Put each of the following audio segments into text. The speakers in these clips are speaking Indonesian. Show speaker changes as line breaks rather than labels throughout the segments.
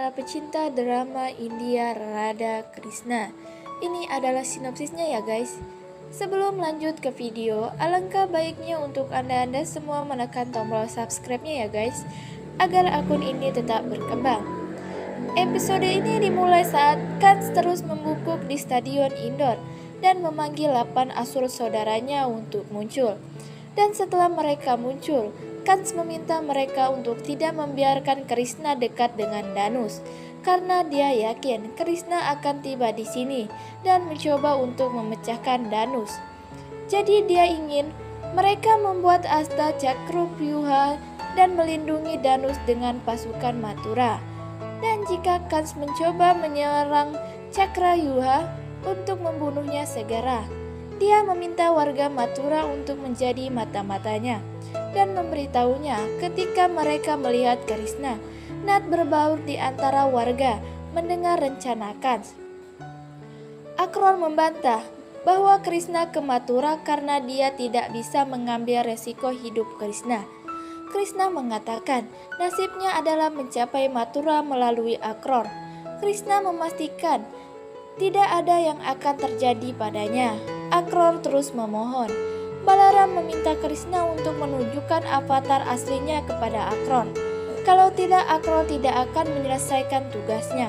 para pecinta drama India Radha Krishna. Ini adalah sinopsisnya ya guys. Sebelum lanjut ke video, alangkah baiknya untuk anda semua menekan tombol subscribe-nya ya guys, agar akun ini tetap berkembang. Episode ini dimulai saat Kans terus membungkuk di stadion indoor dan memanggil 8 asur saudaranya untuk muncul. Dan setelah mereka muncul, Kans meminta mereka untuk tidak membiarkan Krishna dekat dengan Dhanus, karena dia yakin Krishna akan tiba di sini dan mencoba untuk memecahkan Dhanus. Jadi dia ingin mereka membuat Asta Cakravyuha dan melindungi Dhanus dengan pasukan Mathura. Dan jika Kans mencoba menyerang Cakravyuha untuk membunuhnya segera, dia meminta warga Mathura untuk menjadi mata-matanya dan memberitahunya ketika mereka melihat Krishna. Nat berbaur di antara warga mendengar rencana Kans. Akror membantah bahwa Krishna ke Mathura karena dia tidak bisa mengambil resiko hidup Krishna. Krishna mengatakan nasibnya adalah mencapai Mathura melalui Akror. Krishna memastikan tidak ada yang akan terjadi padanya. Akror terus memohon. Balaram meminta Krishna untuk menunjukkan avatar aslinya kepada Akror. Kalau tidak, Akror tidak akan menyelesaikan tugasnya.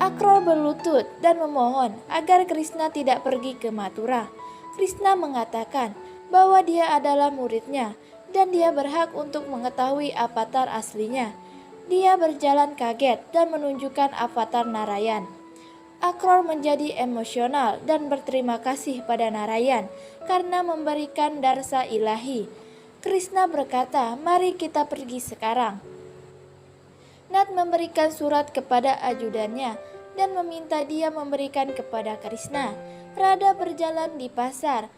Akror berlutut dan memohon agar Krishna tidak pergi ke Mathura. Krishna mengatakan bahwa dia adalah muridnya dan dia berhak untuk mengetahui avatar aslinya. Dia berjalan kaget dan menunjukkan avatar Narayan. Akror menjadi emosional dan berterima kasih pada Narayan karena memberikan darsa ilahi. Krishna berkata, "Mari kita pergi sekarang." Nat memberikan surat kepada ajudannya dan meminta dia memberikan kepada Krishna. Radha berjalan di pasar,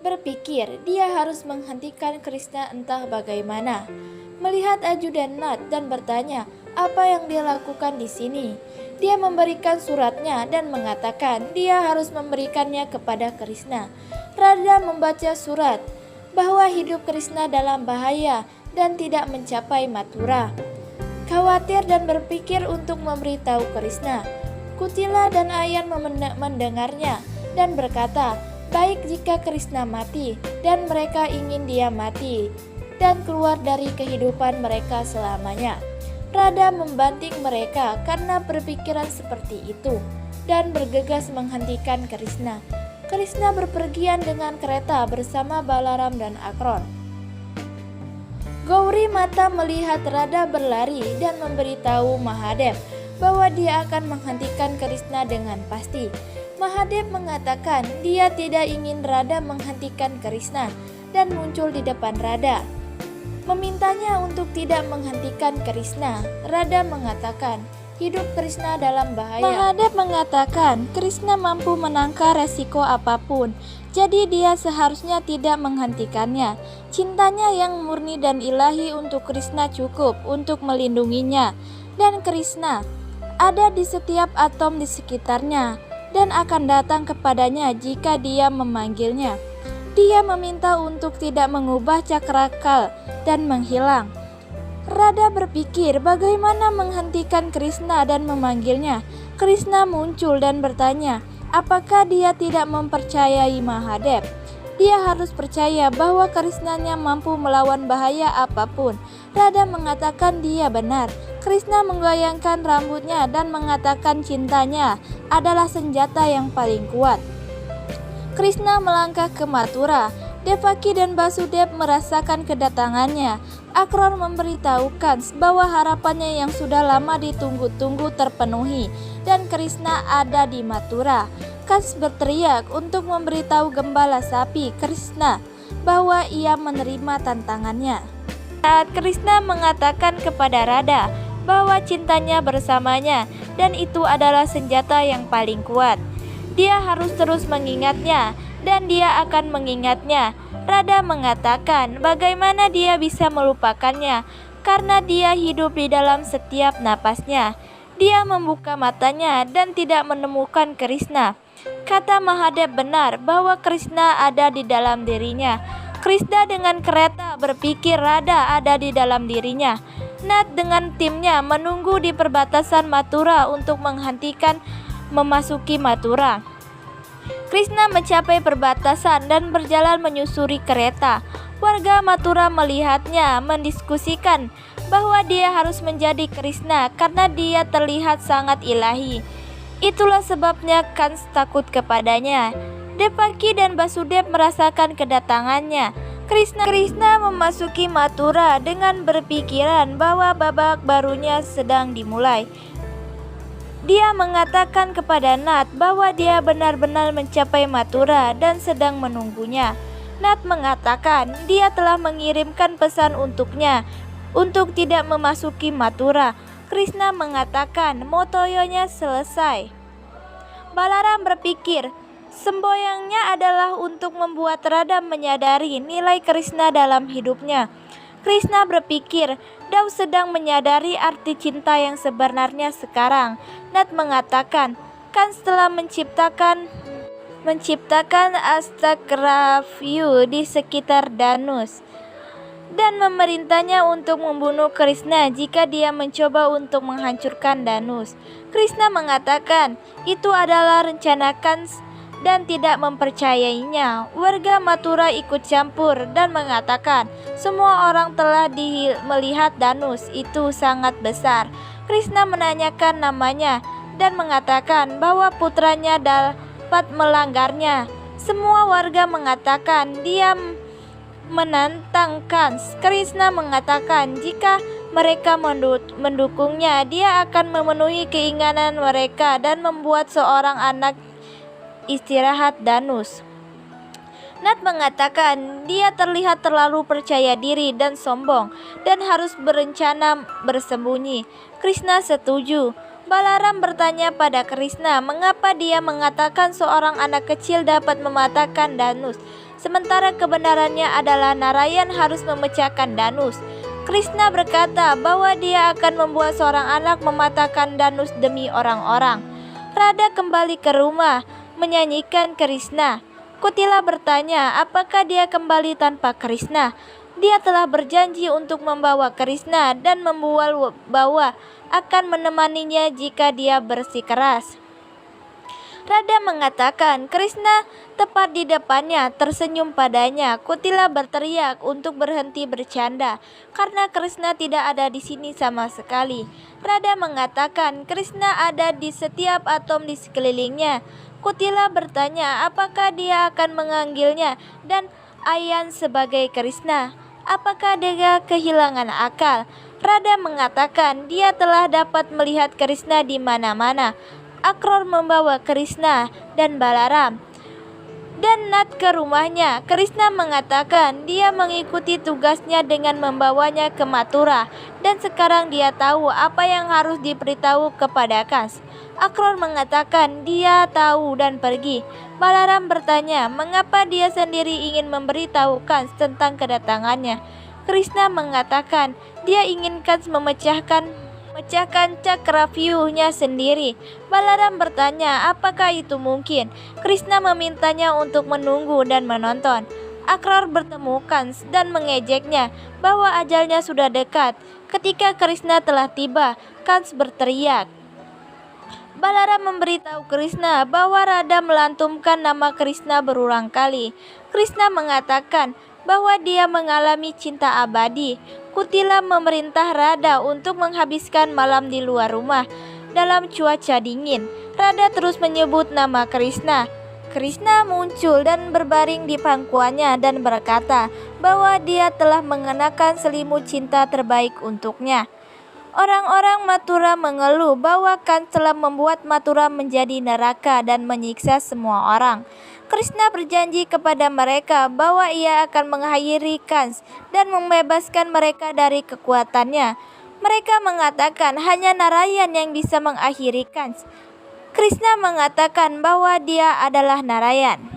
berpikir dia harus menghentikan Krishna entah bagaimana. Melihat ajudan Nat dan bertanya apa yang dia lakukan di sini. Dia memberikan suratnya dan mengatakan dia harus memberikannya kepada Krishna. Radha membaca surat bahwa hidup Krishna dalam bahaya dan tidak mencapai Mathura. Khawatir dan berpikir untuk memberitahu Krishna. Kutila dan Ayan mendengarnya dan berkata, baik jika Krishna mati dan mereka ingin dia mati dan keluar dari kehidupan mereka selamanya. Radha membanting mereka karena berpikiran seperti itu dan bergegas menghentikan Krishna. Krishna berpergian dengan kereta bersama Balaram dan Akror. Gauri Mata melihat Radha berlari dan memberitahu Mahadev bahwa dia akan menghentikan Krishna dengan pasti. Mahadev mengatakan dia tidak ingin Radha menghentikan Krishna dan muncul di depan Radha. Memintanya untuk tidak menghentikan Krishna. Radha mengatakan hidup Krishna dalam bahaya. Mahadev mengatakan Krishna mampu menangkal resiko apapun, jadi dia seharusnya tidak menghentikannya. Cintanya yang murni dan ilahi untuk Krishna cukup untuk melindunginya, dan Krishna ada di setiap atom di sekitarnya dan akan datang kepadanya jika dia memanggilnya. Dia meminta untuk tidak mengubah cakrakal dan menghilang. Radha berpikir bagaimana menghentikan Krishna dan memanggilnya. Krishna muncul dan bertanya, apakah dia tidak mempercayai Mahadev? Dia harus percaya bahwa Krishnanya mampu melawan bahaya apapun. Radha mengatakan dia benar. Krishna menggoyangkan rambutnya dan mengatakan cintanya adalah senjata yang paling kuat. Krishna melangkah ke Mathura. Devaki dan Basudev merasakan kedatangannya. Akror memberitahu Kans bahwa harapannya yang sudah lama ditunggu-tunggu terpenuhi dan Krishna ada di Mathura. Kans berteriak untuk memberitahu gembala sapi Krishna bahwa ia menerima tantangannya. Saat Krishna mengatakan kepada Radha bahwa cintanya bersamanya dan itu adalah senjata yang paling kuat. Dia harus terus mengingatnya dan dia akan mengingatnya. Radha mengatakan bagaimana dia bisa melupakannya karena dia hidup di dalam setiap napasnya. Dia membuka matanya dan tidak menemukan Krishna. Kata Mahadev benar bahwa Krishna ada di dalam dirinya. Krishna dengan kereta berpikir Radha ada di dalam dirinya. Nat dengan timnya menunggu di perbatasan Mathura untuk menghentikan memasuki Mathura. Krishna mencapai perbatasan dan berjalan menyusuri kereta. Warga Mathura melihatnya mendiskusikan bahwa dia harus menjadi Krishna karena dia terlihat sangat ilahi. Itulah sebabnya Kans takut kepadanya. Devaki dan Basudev merasakan kedatangannya. Krishna memasuki Mathura dengan berpikiran bahwa babak barunya sedang dimulai. Dia mengatakan kepada Nat bahwa dia benar-benar mencapai Mathura dan sedang menunggunya. Nat mengatakan dia telah mengirimkan pesan untuknya untuk tidak memasuki Mathura. Krishna mengatakan motoyonya selesai. Balaram berpikir semboyangnya adalah untuk membuat Radha menyadari nilai Krishna dalam hidupnya. Krishna berpikir Daw sedang menyadari arti cinta yang sebenarnya sekarang. Nat mengatakan Kans telah menciptakan Astagravyu di sekitar Danus dan memerintahnya untuk membunuh Krishna jika dia mencoba untuk menghancurkan Danus. Krishna mengatakan itu adalah rencana Kans dan tidak mempercayainya. Warga Mathura ikut campur dan mengatakan semua orang telah melihat Danus itu sangat besar. Krishna menanyakan namanya dan mengatakan bahwa putranya dapat melanggarnya. Semua warga mengatakan dia menantang Kans. Krishna mengatakan jika mereka mendukungnya, dia akan memenuhi keinginan mereka dan membuat seorang anak istirahat Danus. Nat mengatakan dia terlihat terlalu percaya diri dan sombong dan harus berencana bersembunyi. Krishna setuju. Balaram bertanya pada Krishna mengapa dia mengatakan seorang anak kecil dapat mematahkan Danus, sementara kebenarannya adalah Narayan harus memecahkan Danus. Krishna berkata bahwa dia akan membuat seorang anak mematahkan Danus demi orang-orang. Radha kembali ke rumah menyanyikan Krishna. Kutila bertanya apakah dia kembali tanpa Krishna. Dia telah berjanji untuk membawa Krishna dan bahwa akan menemaninya jika dia bersikeras. Radha mengatakan Krishna tepat di depannya tersenyum padanya. Kutila berteriak untuk berhenti bercanda karena Krishna tidak ada di sini sama sekali. Radha mengatakan Krishna ada di setiap atom di sekelilingnya. Kutila bertanya apakah dia akan menganggilnya dan Ayan sebagai Krishna. Apakah dia kehilangan akal? Radha mengatakan dia telah dapat melihat Krishna di mana-mana. Akror membawa Krishna dan Balaram dan Nat ke rumahnya. Krishna mengatakan dia mengikuti tugasnya dengan membawanya ke Mathura dan sekarang dia tahu apa yang harus diberitahu kepada Kans. Akror mengatakan dia tahu dan pergi. Balaram bertanya mengapa dia sendiri ingin memberitahu Kans tentang kedatangannya. Krishna mengatakan dia ingin Kans memecahkan Cakravyuhnya sendiri. Balaram bertanya apakah itu mungkin. Krishna memintanya untuk menunggu dan menonton. Akror bertemu Kans dan mengejeknya bahwa ajalnya sudah dekat. Ketika Krishna telah tiba, Kans berteriak. Balaram memberitahu Krishna bahwa Radha melantunkan nama Krishna berulang kali. Krishna mengatakan bahwa dia mengalami cinta abadi. Kutila memerintah Radha untuk menghabiskan malam di luar rumah dalam cuaca dingin. Radha terus menyebut nama Krishna. Krishna muncul dan berbaring di pangkuannya dan berkata bahwa dia telah mengenakan selimut cinta terbaik untuknya. Orang-orang Mathura mengeluh bahwa Kans telah membuat Mathura menjadi neraka dan menyiksa semua orang. Krishna berjanji kepada mereka bahwa ia akan mengakhiri Kans dan membebaskan mereka dari kekuatannya. Mereka mengatakan hanya Narayan yang bisa mengakhiri Kans. Krishna mengatakan bahwa dia adalah Narayan.